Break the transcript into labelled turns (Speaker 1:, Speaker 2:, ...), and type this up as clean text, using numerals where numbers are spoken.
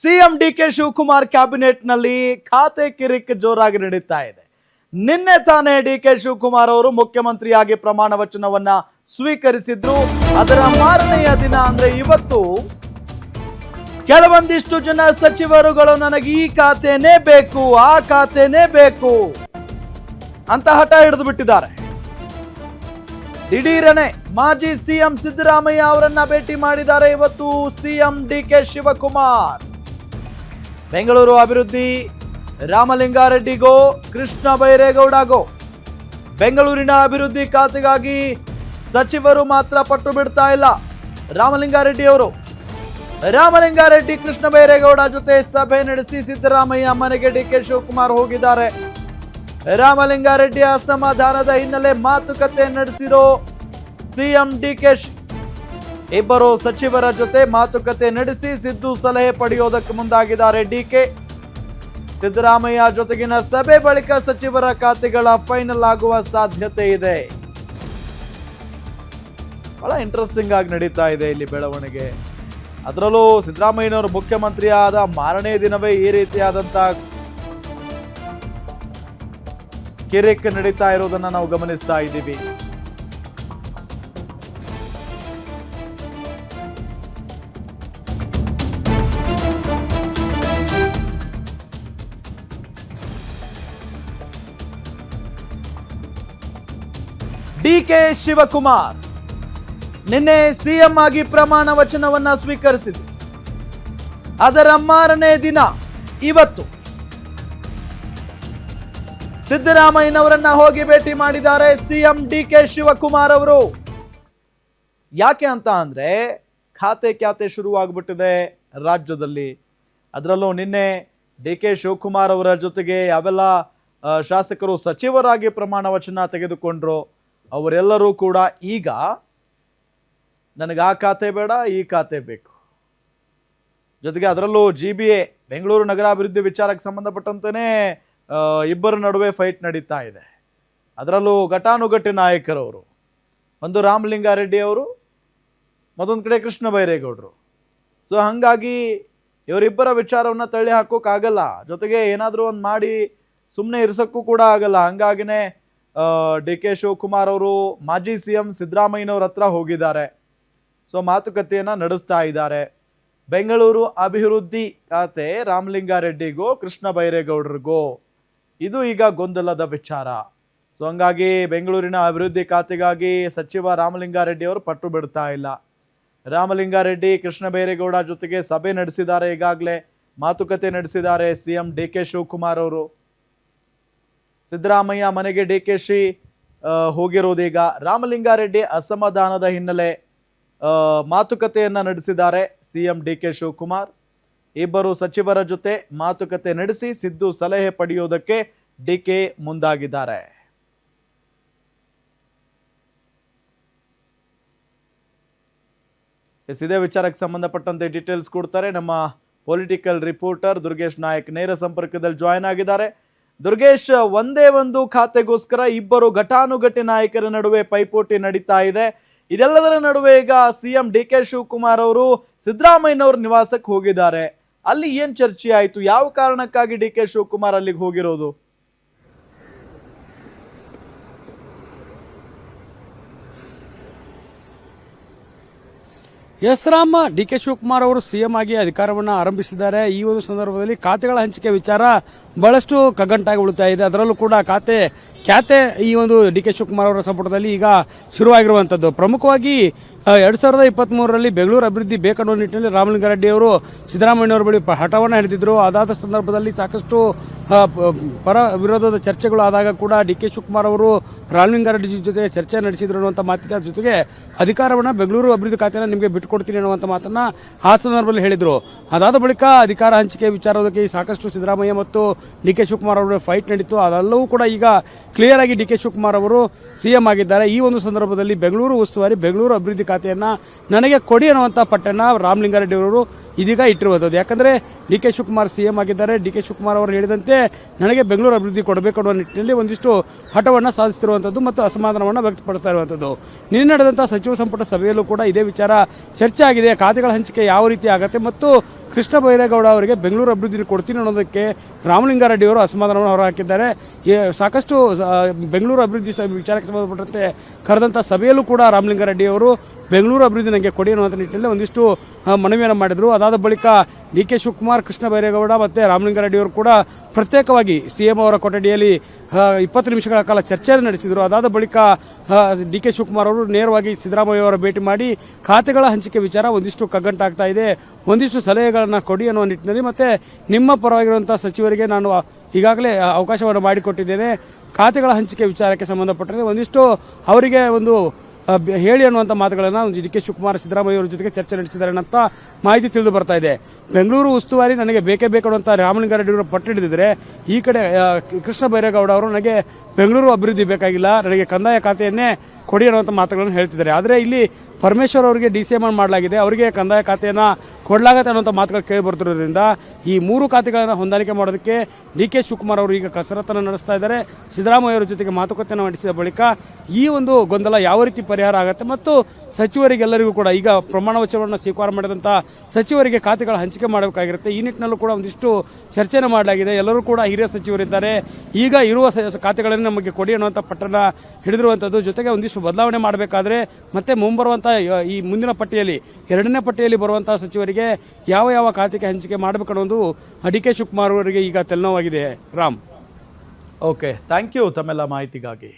Speaker 1: CM DK Shivakumar ಕ್ಯಾಬಿನೆಟ್ನಲ್ಲಿ ಖಾತೆ ಕಿರಿಕ್ ಜೋರಾಗಿ ನಡೀತಾ ಇದೆ. ನಿನ್ನೆ ತಾನೇ ಡಿಕೆ ಶಿವಕುಮಾರ್ ಅವರು ಮುಖ್ಯಮಂತ್ರಿಯಾಗಿ ಪ್ರಮಾಣ ವಚನವನ್ನ ಸ್ವೀಕರಿಸಿದ್ರು. ಅದರ ಮಾರನೆಯ ದಿನ ಅಂದ್ರೆ ಇವತ್ತು ಕೆಲವೊಂದಿಷ್ಟು ಜನ ಸಚಿವರುಗಳು ನನಗೆ ಈ ಖಾತೆನೇ ಬೇಕು, ಆ ಖಾತೆನೇ ಬೇಕು ಅಂತ ಹಠ ಹಿಡಿದು ಬಿಟ್ಟಿದ್ದಾರೆ. ದಿಢೀರನೆ ಮಾಜಿ ಸಿಎಂ ಸಿದ್ದರಾಮಯ್ಯ ಅವರನ್ನ ಭೇಟಿ ಮಾಡಿದ್ದಾರೆ ಇವತ್ತು ಸಿಎಂ ಡಿಕೆ ಶಿವಕುಮಾರ್. ಬೆಂಗಳೂರು ಅಭಿವೃದ್ಧಿ ರಾಮಲಿಂಗಾರೆಡ್ಡಿಗೋ ಕೃಷ್ಣ ಬೈರೇಗೌಡಗೋ, ಬೆಂಗಳೂರಿನ ಅಭಿವೃದ್ಧಿ ಖಾತೆಗಾಗಿ ಸಚಿವರು ಮಾತ್ರ ಪಟ್ಟು ಬಿಡ್ತಾ ಇಲ್ಲ. ರಾಮಲಿಂಗಾರೆಡ್ಡಿ ಕೃಷ್ಣ ಬೈರೇಗೌಡ ಜೊತೆ ಸಭೆ ನಡೆಸಿ ಸಿದ್ದರಾಮಯ್ಯ ಮನೆಗೆ ಡಿಕೆ ಶಿವಕುಮಾರ್ ಹೋಗಿದ್ದಾರೆ. ರಾಮಲಿಂಗಾರೆಡ್ಡಿ ಅಸಮಾಧಾನದ ಹಿನ್ನೆಲೆ ಮಾತುಕತೆ ನಡೆಸಿರೋ ಸಿಎಂ ಡಿಕೆ ಇಬ್ಬರು ಸಚಿವರ ಜೊತೆ ಮಾತುಕತೆ ನಡೆಸಿ ಸಿದ್ದು ಸಲಹೆ ಪಡೆಯೋದಕ್ಕೆ ಮುಂದಾಗಿದ್ದಾರೆ. ಡಿಕೆ ಸಿದ್ದರಾಮಯ್ಯ ಜೊತೆಗಿನ ಸಭೆ ಬಳಿಕ ಸಚಿವರ ಖಾತೆಗಳ ಫೈನಲ್ ಆಗುವ ಸಾಧ್ಯತೆ ಇದೆ. ಬಹಳ ಇಂಟ್ರೆಸ್ಟಿಂಗ್ ಆಗಿ ನಡೀತಾ ಇದೆ ಇಲ್ಲಿ ಬೆಳವಣಿಗೆ. ಅದರಲ್ಲೂ ಸಿದ್ದರಾಮಯ್ಯನವರು ಮುಖ್ಯಮಂತ್ರಿ ಆದ ಮಾರನೇ ದಿನವೇ ಈ ರೀತಿಯಾದಂತ ಕಿರಿಕ್ ನಡೀತಾ ಇರೋದನ್ನ ನಾವು ಗಮನಿಸ್ತಾ ಇದ್ದೀವಿ. ಡಿಕೆ ಶಿವಕುಮಾರ್ ನಿನ್ನೆ ಸಿಎಂ ಆಗಿ ಪ್ರಮಾಣ ವಚನವನ್ನ ಸ್ವೀಕರಿಸಿದ್ರು. ಅದರ ಮಾರನೇ ದಿನ ಇವತ್ತು ಸಿದ್ದರಾಮಯ್ಯನವರನ್ನ ಹೋಗಿ ಭೇಟಿ ಮಾಡಿದ್ದಾರೆ ಸಿಎಂ ಡಿಕೆ ಶಿವಕುಮಾರ್ ಅವರು. ಯಾಕೆ ಅಂತ ಅಂದ್ರೆ ಖಾತೆ ಶುರುವಾಗ್ಬಿಟ್ಟಿದೆ ರಾಜ್ಯದಲ್ಲಿ. ಅದರಲ್ಲೂ ನಿನ್ನೆ ಡಿಕೆ ಶಿವಕುಮಾರ್ ಅವರ ಜೊತೆಗೆ ಯಾವೆಲ್ಲ ಶಾಸಕರು ಸಚಿವರಾಗಿ ಪ್ರಮಾಣ ವಚನ ತೆಗೆದುಕೊಂಡ್ರು ಅವರೆಲ್ಲರೂ ಕೂಡ ಈಗ ನನಗೆ ಆ ಖಾತೆ ಬೇಡ, ಈ ಖಾತೆ ಬೇಕು. ಜೊತೆಗೆ ಅದರಲ್ಲೂ GBA ಬೆಂಗಳೂರು ನಗರಾಭಿವೃದ್ಧಿ ವಿಚಾರಕ್ಕೆ ಸಂಬಂಧಪಟ್ಟಂತೆಯೇ ಇಬ್ಬರ ನಡುವೆ ಫೈಟ್ ನಡೀತಾ ಇದೆ. ಅದರಲ್ಲೂ ಘಟಾನುಘಟಿ ನಾಯಕರವರು, ಒಂದು ರಾಮಲಿಂಗಾರೆಡ್ಡಿ ಅವರು, ಮತ್ತೊಂದು ಕಡೆ ಕೃಷ್ಣ ಬೈರೇಗೌಡರು. ಸೊ ಹಾಗಾಗಿ ಇವರಿಬ್ಬರ ವಿಚಾರವನ್ನು ತಳ್ಳಿ ಹಾಕೋಕ್ಕಾಗಲ್ಲ. ಜೊತೆಗೆ ಏನಾದರೂ ಒಂದು ಮಾಡಿ ಸುಮ್ಮನೆ ಇರಿಸೋಕ್ಕೂ ಕೂಡ ಆಗಲ್ಲ. ಹಂಗಾಗಿನೇ ಡಿಕೆ ಶಿವಕುಮಾರ್ ಅವರು ಮಾಜಿ ಸಿಎಂ ಸಿದ್ದರಾಮಯ್ಯನವ್ರ ಹತ್ರ ಹೋಗಿದ್ದಾರೆ. ಸೊ ಮಾತುಕತೆಯನ್ನ ನಡೆಸ್ತಾ ಇದ್ದಾರೆ. ಬೆಂಗಳೂರು ಅಭಿವೃದ್ಧಿ ಖಾತೆ ರಾಮಲಿಂಗಾರೆಡ್ಡಿಗೋ ಕೃಷ್ಣ ಬೈರೇಗೌಡರಿಗೋ, ಇದು ಈಗ ಗೊಂದಲದ ವಿಚಾರ. ಸೊ ಹಂಗಾಗಿ ಬೆಂಗಳೂರಿನ ಅಭಿವೃದ್ಧಿ ಖಾತೆಗಾಗಿ ಸಚಿವ ರಾಮಲಿಂಗಾರೆಡ್ಡಿ ಅವರು ಪಟ್ಟು ಬಿಡ್ತಾ ಇಲ್ಲ. ರಾಮಲಿಂಗಾರೆಡ್ಡಿ ಕೃಷ್ಣ ಬೈರೇಗೌಡ ಜೊತೆಗೆ ಸಭೆ ನಡೆಸಿದ್ದಾರೆ, ಈಗಾಗಲೇ ಮಾತುಕತೆ ನಡೆಸಿದ್ದಾರೆ ಸಿಎಂ ಡಿಕೆ ಶಿವಕುಮಾರ್ ಅವರು. ಸಿದ್ದರಾಮಯ್ಯ ಮನೆಗೆ ಡಿಕೆಶಿ ಹೋಗಿರೋದೀಗ. ರಾಮಲಿಂಗಾರೆಡ್ಡಿ ಅಸಮಾಧಾನದ ಹಿನ್ನೆಲೆ ಮಾತುಕತೆಯನ್ನ ನಡೆಸಿದ್ದಾರೆ ಸಿಎಂ ಡಿಕೆ ಶಿವಕುಮಾರ್. ಇಬ್ಬರು ಸಚಿವರ ಜೊತೆ ಮಾತುಕತೆ ನಡೆಸಿ ಸಿದ್ದು ಸಲಹೆ ಪಡೆಯುವುದಕ್ಕೆ ಡಿಕೆ ಮುಂದಾಗಿದ್ದಾರೆ. ಇದೇ ವಿಚಾರಕ್ಕೆ ಸಂಬಂಧಪಟ್ಟಂತೆ ಡೀಟೇಲ್ಸ್ ಕೊಡ್ತಾರೆ ನಮ್ಮ ಪೊಲಿಟಿಕಲ್ ರಿಪೋರ್ಟರ್ ದುರ್ಗೇಶ್ ನಾಯಕ್. ನೇರ ಸಂಪರ್ಕದಲ್ಲಿ ಜಾಯ್ನ್ ಆಗಿದ್ದಾರೆ. ದುರ್ಗೇಶ್, ಒಂದೇ ಒಂದು ಖಾತೆಗೋಸ್ಕರ ಇಬ್ಬರು ಘಟಾನುಘಟಿ ನಾಯಕರ ನಡುವೆ ಪೈಪೋಟಿ ನಡೀತಾ ಇದೆ. ಇದೆಲ್ಲದರ ನಡುವೆ ಈಗ ಸಿಎಂ ಡಿಕೆ ಶಿವಕುಮಾರ್ ಅವರು ಸಿದ್ದರಾಮಯ್ಯನವ್ರ ನಿವಾಸಕ್ಕೆ ಹೋಗಿದ್ದಾರೆ. ಅಲ್ಲಿ ಏನ್ ಚರ್ಚೆ ಆಯ್ತು? ಯಾವ ಕಾರಣಕ್ಕಾಗಿ ಡಿಕೆ ಶಿವಕುಮಾರ್ ಅಲ್ಲಿಗೆ ಹೋಗಿರೋದು?
Speaker 2: ಎಸ್ ರಾಮ್, ಡಿಕೆ ಶಿವಕುಮಾರ್ ಅವರು ಸಿಎಂ ಆಗಿ ಅಧಿಕಾರವನ್ನು ಆರಂಭಿಸಿದ್ದಾರೆ. ಈ ಒಂದು ಸಂದರ್ಭದಲ್ಲಿ ಖಾತೆಗಳ ಹಂಚಿಕೆ ವಿಚಾರ ಬಹಳಷ್ಟು ಕಗ್ಗಂಟಾಗಿ ಉಳಿತಾ ಇದೆ. ಅದರಲ್ಲೂ ಕೂಡ ಖ್ಯಾತೆ ಈ ಒಂದು ಡಿಕೆ ಶಿವಕುಮಾರ್ ಅವರ ಸಂಪುಟದಲ್ಲಿ ಈಗ ಶುರುವಾಗಿರುವಂತದ್ದು. ಪ್ರಮುಖವಾಗಿ 2023ರಲ್ಲಿ ಬೆಂಗಳೂರು ಅಭಿವೃದ್ಧಿ ಬೇಕನ್ನುವ ನಿಟ್ಟಿನಲ್ಲಿ ರಾಮಲಿಂಗಾರೆಡ್ಡಿ ಅವರು ಸಿದ್ದರಾಮಯ್ಯನವರ ಬಳಿ ಹಠವನ್ನು ಹಿಡಿದಿದ್ರು. ಅದಾದ ಸಂದರ್ಭದಲ್ಲಿ ಸಾಕಷ್ಟು ಪರ ವಿರೋಧದ ಚರ್ಚೆಗಳು ಆದಾಗ ಕೂಡ ಡಿಕೆ ಶಿವಕುಮಾರ್ ಅವರು ರಾಮಲಿಂಗಾರೆಡ್ಡಿ ಜೊತೆ ಚರ್ಚೆ ನಡೆಸಿದ್ರು ಅನ್ನುವಂಥ ಮಾತಿನ ಜೊತೆಗೆ ಅಧಿಕಾರವನ್ನು ಬೆಂಗಳೂರು ಅಭಿವೃದ್ಧಿ ಖಾತೆಯನ್ನು ನಿಮಗೆ ಬಿಟ್ಟುಕೊಡ್ತೀನಿ ಅನ್ನುವಂಥ ಮಾತನ್ನ ಆ ಸಂದರ್ಭದಲ್ಲಿ ಹೇಳಿದ್ರು. ಅದಾದ ಬಳಿಕ ಅಧಿಕಾರ ಹಂಚಿಕೆ ವಿಚಾರಕ್ಕೆ ಸಾಕಷ್ಟು ಸಿದ್ದರಾಮಯ್ಯ ಮತ್ತು ಡಿಕೆ ಶಿವಕುಮಾರ್ ಅವರ ಫೈಟ್ ನಡೀತು. ಅದೆಲ್ಲವೂ ಕೂಡ ಈಗ ಕ್ಲಿಯರ್ ಆಗಿ ಡಿಕೆ ಶಿವಕುಮಾರ್ ಅವರು ಸಿಎಂ ಆಗಿದ್ದಾರೆ. ಈ ಒಂದು ಸಂದರ್ಭದಲ್ಲಿ ಬೆಂಗಳೂರು ಉಸ್ತುವಾರಿ, ಬೆಂಗಳೂರು ಅಭಿವೃದ್ಧಿ ಖಾತೆಯನ್ನ ನನಗೆ ಕೊಡಿ ಅನ್ನುವಂಥ ಪಟ್ಟಣ ರಾಮಲಿಂಗಾರೆಡ್ಡಿ ಅವರು ಇದೀಗ ಇಟ್ಟಿರುವಂಥದ್ದು. ಯಾಕಂದ್ರೆ ಡಿಕೆ ಶಿವಕುಮಾರ್ ಸಿಎಂ ಆಗಿದ್ದಾರೆ. ಡಿಕೆ ಶಿವಕುಮಾರ್ ಅವರು ಹೇಳಿದಂತೆ ನನಗೆ ಬೆಂಗಳೂರು ಅಭಿವೃದ್ಧಿ ಕೊಡಬೇಕು ಅನ್ನುವ ನಿಟ್ಟಿನಲ್ಲಿ ಒಂದಿಷ್ಟು ಹಠವನ್ನು ಸಾಧಿಸುತ್ತಿರುವಂಥದ್ದು ಮತ್ತು ಅಸಮಾಧಾನವನ್ನು ವ್ಯಕ್ತಪಡಿಸ್ತಾ ಇರುವಂಥದ್ದು. ನಿನ್ನೆ ನಡೆದಂತಹ ಸಚಿವ ಸಂಪುಟ ಸಭೆಯಲ್ಲೂ ಕೂಡ ಇದೇ ವಿಚಾರ ಚರ್ಚೆ ಆಗಿದೆ. ಖಾತೆಗಳ ಹಂಚಿಕೆ ಯಾವ ರೀತಿ ಆಗುತ್ತೆ ಮತ್ತು ಕೃಷ್ಣ ಬೈರೇಗೌಡ ಅವರಿಗೆ ಬೆಂಗಳೂರು ಅಭಿವೃದ್ಧಿ ಕೊಡ್ತೀನಿ ಅನ್ನೋದಕ್ಕೆ ರಾಮಲಿಂಗಾರೆಡ್ಡಿ ಅವರು ಅಸಮಾಧಾನವನ್ನು ಹೊರಹಾಕಿದ್ದಾರೆ. ಸಾಕಷ್ಟು ಬೆಂಗಳೂರು ಅಭಿವೃದ್ಧಿ ವಿಚಾರಕ್ಕೆ ಸಂಬಂಧಪಟ್ಟಂತೆ ಕರೆದಂಥ ಸಭೆಯಲ್ಲೂ ಕೂಡ ರಾಮಲಿಂಗಾರೆಡ್ಡಿ ಅವರು ಬೆಂಗಳೂರು ಅಭಿವೃದ್ಧಿ ನನಗೆ ಕೊಡಿ ಅನ್ನುವಂಥ ನಿಟ್ಟಿನಲ್ಲಿ ಒಂದಿಷ್ಟು ಮನವಿಯನ್ನು ಮಾಡಿದರು. ಅದಾದ ಬಳಿಕ ಡಿ ಕೆ ಶಿವಕುಮಾರ್, ಕೃಷ್ಣ ಬೈರೇಗೌಡ ಮತ್ತು ರಾಮಲಿಂಗಾರೆಡ್ಡಿ ಅವರು ಕೂಡ ಪ್ರತ್ಯೇಕವಾಗಿ ಸಿಎಂ ಅವರ ಕೊಠಡಿಯಲ್ಲಿ 20 ನಿಮಿಷಗಳ ಕಾಲ ಚರ್ಚೆಯನ್ನು ನಡೆಸಿದರು. ಅದಾದ ಬಳಿಕ ಡಿ ಕೆ ಶಿವಕುಮಾರ್ ಅವರು ನೇರವಾಗಿ ಸಿದ್ದರಾಮಯ್ಯ ಅವರ ಭೇಟಿ ಮಾಡಿ ಖಾತೆಗಳ ಹಂಚಿಕೆ ವಿಚಾರ ಒಂದಿಷ್ಟು ಕಗ್ಗಂಟಾಗ್ತಾ ಇದೆ, ಒಂದಿಷ್ಟು ಸಲಹೆಗಳನ್ನು ಕೊಡಿ ಅನ್ನುವ ನಿಟ್ಟಿನಲ್ಲಿ ಮತ್ತು ನಿಮ್ಮ ಪರವಾಗಿರುವಂಥ ಸಚಿವರಿಗೆ ನಾನು ಈಗಾಗಲೇ ಅವಕಾಶವನ್ನು ಮಾಡಿಕೊಟ್ಟಿದ್ದೇನೆ, ಖಾತೆಗಳ ಹಂಚಿಕೆ ವಿಚಾರಕ್ಕೆ ಸಂಬಂಧಪಟ್ಟಂತೆ ಒಂದಿಷ್ಟು ಅವರಿಗೆ ಒಂದು ಹೇಳಿ ಅನ್ನುವಂಥ ಮಾತುಗಳನ್ನು ಡಿ ಕೆ ಶಿವಕುಮಾರ್ ಸಿದ್ದರಾಮಯ್ಯ ಅವರ ಜೊತೆಗೆ ಚರ್ಚೆ ನಡೆಸಿದ್ದಾರೆ ಅಂತ ಮಾಹಿತಿ ತಿಳಿದು ಬರ್ತಾ ಇದೆ. ಬೆಂಗಳೂರು ಉಸ್ತುವಾರಿ ನನಗೆ ಬೇಕೇ ಬೇಕು ರಾಮಲಿಂಗಾರೆಡ್ಡಿ ಅವರು ಪಟ್ಟು ಹಿಡಿದಿದ್ರೆ, ಈ ಕಡೆ ಕೃಷ್ಣ ಬೈರೇಗೌಡ ಅವರು ನನಗೆ ಬೆಂಗಳೂರು ಅಭಿವೃದ್ಧಿ ಬೇಕಾಗಿಲ್ಲ, ನನಗೆ ಕಂದಾಯ ಖಾತೆಯನ್ನೇ ಕೊಡಿ ಅನ್ನುವಂಥ ಮಾತುಗಳನ್ನು ಹೇಳ್ತಿದ್ದಾರೆ. ಆದರೆ ಇಲ್ಲಿ ಪರಮೇಶ್ವರ್ ಅವರಿಗೆ DCM ಮಾಡಲಾಗಿದೆ, ಅವರಿಗೆ ಕಂದಾಯ ಖಾತೆಯನ್ನು ಕೊಡಲಾಗತ್ತೆ ಅನ್ನುವಂಥ ಮಾತುಗಳು ಕೇಳಿ ಬರ್ತಿರೋದ್ರಿಂದ ಈ 3 ಖಾತೆಗಳನ್ನು ಹೊಂದಾಣಿಕೆ ಮಾಡೋದಕ್ಕೆ ಡಿ ಕೆ ಶಿವಕುಮಾರ್ ಅವರು ಈಗ ಕಸರತ್ತನ್ನು ನಡೆಸ್ತಾ ಇದ್ದಾರೆ. ಸಿದ್ದರಾಮಯ್ಯ ಅವರ ಜೊತೆಗೆ ಮಾತುಕತೆಯನ್ನು ನಡೆಸಿದ ಬಳಿಕ ಈ ಒಂದು ಗೊಂದಲ ಯಾವ ರೀತಿ ಪರಿಹಾರ ಆಗುತ್ತೆ ಮತ್ತು ಸಚಿವರಿಗೆಲ್ಲರಿಗೂ ಕೂಡ ಈಗ ಪ್ರಮಾಣ ವಚನವನ್ನು ಸ್ವೀಕಾರ ಮಾಡಿದಂಥ ಸಚಿವರಿಗೆ ಖಾತೆಗಳ ಹಂಚಿಕೆ ಮಾಡಬೇಕಾಗಿರುತ್ತೆ. ಈ ನಿಟ್ಟಿನಲ್ಲೂ ಕೂಡ ಒಂದಿಷ್ಟು ಚರ್ಚೆಯನ್ನು ಮಾಡಲಾಗಿದೆ. ಎಲ್ಲರೂ ಕೂಡ ಹಿರಿಯ ಸಚಿವರಿದ್ದಾರೆ, ಈಗ ಇರುವ ಖಾತೆಗಳನ್ನು ನಮಗೆ ಕೊಡಿ ಅನ್ನುವಂಥ ಪಟ್ಟಣ ಹಿಡಿದಿರುವಂಥದ್ದು. ಜೊತೆಗೆ ಒಂದಿಷ್ಟು ಬದಲಾವಣೆ ಮಾಡಬೇಕಾದ್ರೆ ಮತ್ತೆ ಮುಂಬರುವಂಥ ಈ ಮುಂದಿನ ಪಟ್ಟಿಯಲ್ಲಿ 2ನೇ ಪಟ್ಟಿಯಲ್ಲಿ ಬರುವಂತಹ ಸಚಿವರಿಗೆ ಯಾವ ಯಾವ ಖಾತೆಗೆ ಹಂಚಿಕೆ ಮಾಡಬೇಕನ್ನೋದು ಡಿ ಕೆ ಶಿವಕುಮಾರ್ ಅವರಿಗೆ ಈಗ ತಲೆನೋವಾಗಿದೆ. ರಾಮ್,
Speaker 1: ಓಕೆ, ಥ್ಯಾಂಕ್ ಯು ತಮ್ಮೆಲ್ಲ ಮಾಹಿತಿಗಾಗಿ.